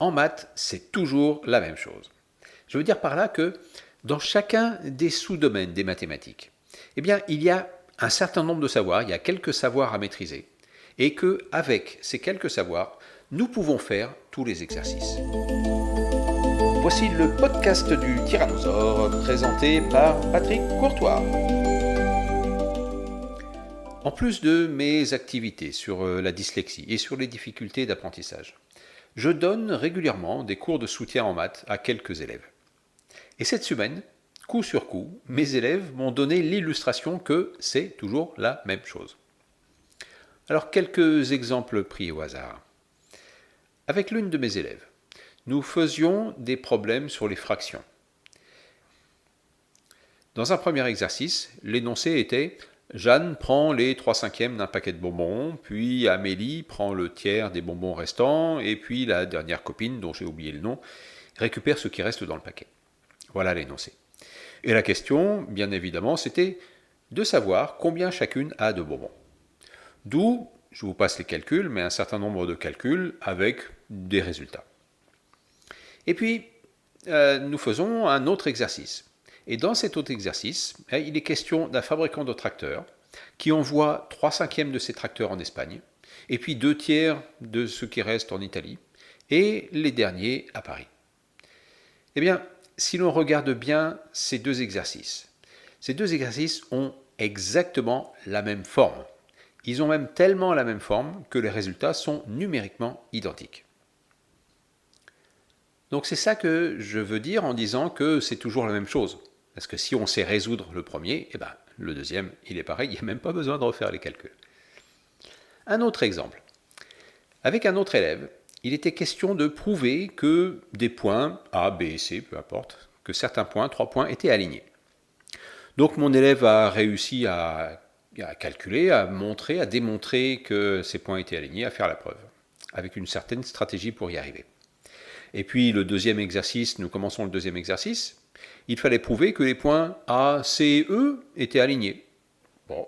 en maths, c'est toujours la même chose. Je veux dire par là que dans chacun des sous-domaines des mathématiques, eh bien, il y a un certain nombre de savoirs, il y a quelques savoirs à maîtriser, et qu'avec ces quelques savoirs, nous pouvons faire tous les exercices. Voici le podcast du Tyrannosaure, présenté par Patrick Courtois. En plus de mes activités sur la dyslexie et sur les difficultés d'apprentissage, je donne régulièrement des cours de soutien en maths à quelques élèves. Et cette semaine, coup sur coup, mes élèves m'ont donné l'illustration que c'est toujours la même chose. Alors, quelques exemples pris au hasard. Avec l'une de mes élèves, nous faisions des problèmes sur les fractions. Dans un premier exercice, l'énoncé était « Jeanne prend les 3/5 d'un paquet de bonbons, puis Amélie prend le tiers des bonbons restants, et puis la dernière copine, dont j'ai oublié le nom, récupère ce qui reste dans le paquet. » Voilà l'énoncé. Et la question, bien évidemment, c'était de savoir combien chacune a de bonbons. D'où, je vous passe les calculs, mais un certain nombre de calculs avec des résultats. Et puis, nous faisons un autre exercice. Et dans cet autre exercice, il est question d'un fabricant de tracteurs qui envoie 3/5 de ses tracteurs en Espagne, et puis 2/3 de ce qui reste en Italie, et les derniers à Paris. Eh bien, si l'on regarde bien ces deux exercices ont exactement la même forme. Ils ont même tellement la même forme que les résultats sont numériquement identiques. Donc c'est ça que je veux dire en disant que c'est toujours la même chose. Parce que si on sait résoudre le premier, eh ben, le deuxième, il est pareil, il n'y a même pas besoin de refaire les calculs. Un autre exemple. Avec un autre élève, il était question de prouver que des points, A, B et C, peu importe, que certains points, 3 points, étaient alignés. Donc mon élève a réussi à calculer, à démontrer que ces points étaient alignés, à faire la preuve, avec une certaine stratégie pour y arriver. Et puis le deuxième exercice, nous commençons le deuxième exercice, il fallait prouver que les points A, C, E étaient alignés. Bon,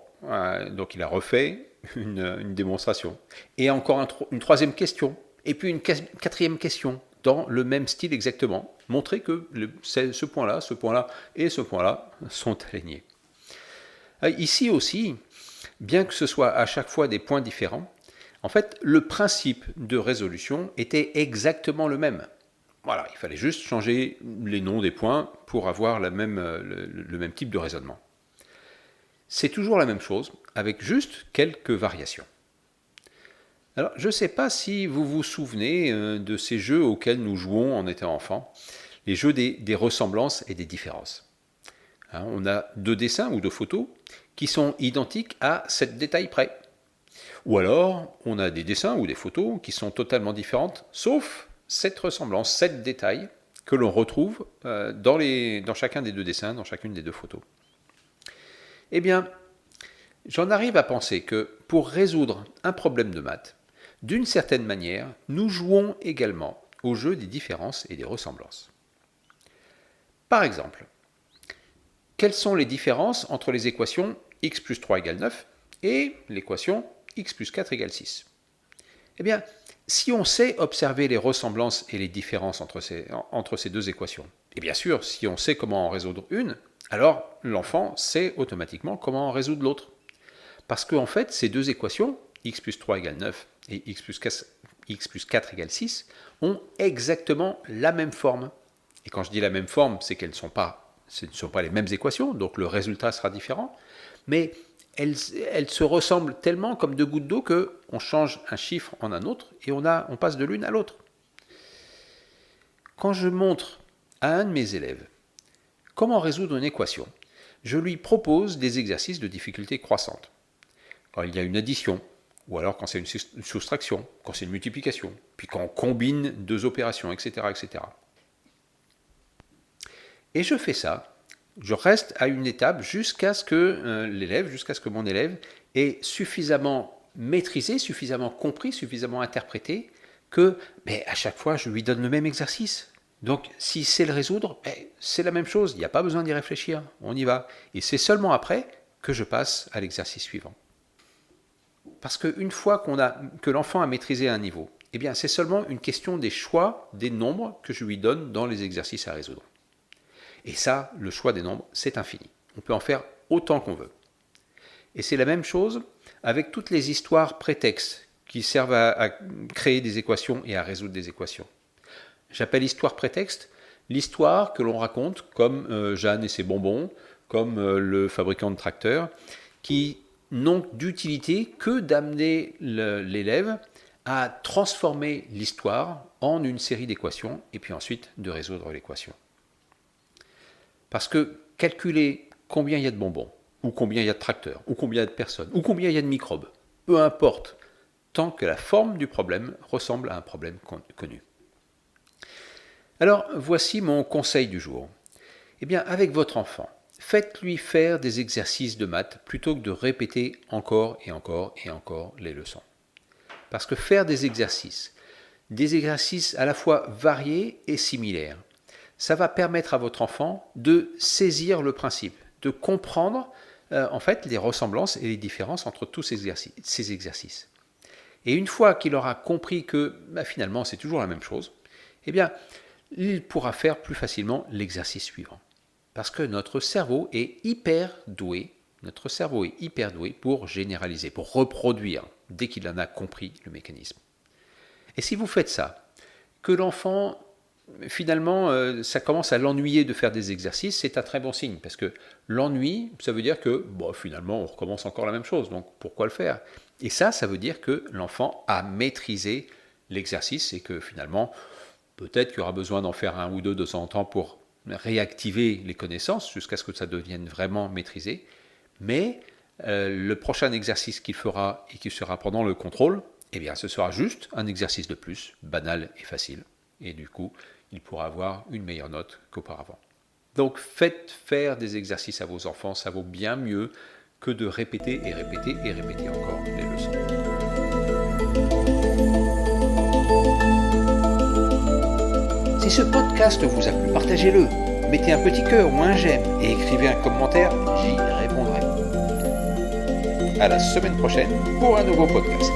donc il a refait une démonstration. Et encore une troisième question, et puis une quatrième question, dans le même style exactement, montrer que ce point-là et ce point-là sont alignés. Ici aussi, bien que ce soit à chaque fois des points différents, en fait, le principe de résolution était exactement le même. Voilà, il fallait juste changer les noms des points pour avoir le même type de raisonnement. C'est toujours la même chose, avec juste quelques variations. Alors, je ne sais pas si vous vous souvenez de ces jeux auxquels nous jouons en étant enfants, les jeux des ressemblances et des différences. On a 2 dessins ou 2 photos qui sont identiques à 7 détails près. Ou alors, on a des dessins ou des photos qui sont totalement différentes, sauf cette ressemblance, 7 détails que l'on retrouve dans chacun des 2 dessins, dans chacune des 2 photos. Eh bien, j'en arrive à penser que pour résoudre un problème de maths, d'une certaine manière, nous jouons également au jeu des différences et des ressemblances. Par exemple, quelles sont les différences entre les équations x plus 3 égale 9 et l'équation x plus 4 égale 6 ? Eh bien, si on sait observer les ressemblances et les différences entre ces 2 équations, et bien sûr, si on sait comment en résoudre une, alors l'enfant sait automatiquement comment en résoudre l'autre. Parce qu'en fait, ces 2 équations, x plus 3 égale 9 et x plus 4 égale 6, ont exactement la même forme. Et quand je dis la même forme, c'est ce ne sont pas les mêmes équations, donc le résultat sera différent, mais elles se ressemblent tellement comme 2 gouttes d'eau qu'on change un chiffre en un autre et on passe de l'une à l'autre. Quand je montre à un de mes élèves comment résoudre une équation, je lui propose des exercices de difficulté croissante. Quand il y a une addition, ou alors quand c'est une soustraction, quand c'est une multiplication, puis quand on combine 2 opérations, etc., etc. Et je fais ça, je reste à une étape jusqu'à ce que mon élève ait suffisamment maîtrisé, suffisamment compris, suffisamment interprété, que à chaque fois je lui donne le même exercice. Donc s'il sait le résoudre, c'est la même chose, il n'y a pas besoin d'y réfléchir, on y va. Et c'est seulement après que je passe à l'exercice suivant. Parce qu'une fois que l'enfant a maîtrisé un niveau, Eh bien, c'est seulement une question des choix des nombres que je lui donne dans les exercices à résoudre. Et ça, le choix des nombres, c'est infini. On peut en faire autant qu'on veut. Et c'est la même chose avec toutes les histoires prétextes qui servent à créer des équations et à résoudre des équations. J'appelle histoire prétexte l'histoire que l'on raconte, comme Jeanne et ses bonbons, comme le fabricant de tracteurs, qui n'ont d'utilité que d'amener l'élève à transformer l'histoire en une série d'équations et puis ensuite de résoudre l'équation. Parce que calculer combien il y a de bonbons, ou combien il y a de tracteurs, ou combien il y a de personnes, ou combien il y a de microbes, peu importe, tant que la forme du problème ressemble à un problème connu. Alors, voici mon conseil du jour. Eh bien, avec votre enfant, faites-lui faire des exercices de maths plutôt que de répéter encore et encore et encore les leçons. Parce que faire des exercices à la fois variés et similaires, ça va permettre à votre enfant de saisir le principe, de comprendre en fait les ressemblances et les différences entre tous ces exercices. Et une fois qu'il aura compris que finalement c'est toujours la même chose, eh bien, il pourra faire plus facilement l'exercice suivant. Parce que notre cerveau est hyper doué pour généraliser, pour reproduire dès qu'il en a compris le mécanisme. Et si vous faites ça, que l'enfant, finalement, ça commence à l'ennuyer de faire des exercices, c'est un très bon signe, parce que l'ennui, ça veut dire que, finalement, on recommence encore la même chose, donc pourquoi le faire? Et ça veut dire que l'enfant a maîtrisé l'exercice et que finalement, peut-être qu'il y aura besoin d'en faire un ou deux de temps en temps pour réactiver les connaissances jusqu'à ce que ça devienne vraiment maîtrisé. Mais le prochain exercice qu'il fera et qui sera pendant le contrôle, eh bien, ce sera juste un exercice de plus, banal et facile. Et du coup, il pourra avoir une meilleure note qu'auparavant. Donc, faites faire des exercices à vos enfants, ça vaut bien mieux que de répéter et répéter et répéter encore les leçons. Si ce podcast vous a plu, partagez-le. Mettez un petit cœur ou un j'aime et écrivez un commentaire, j'y répondrai. À la semaine prochaine pour un nouveau podcast.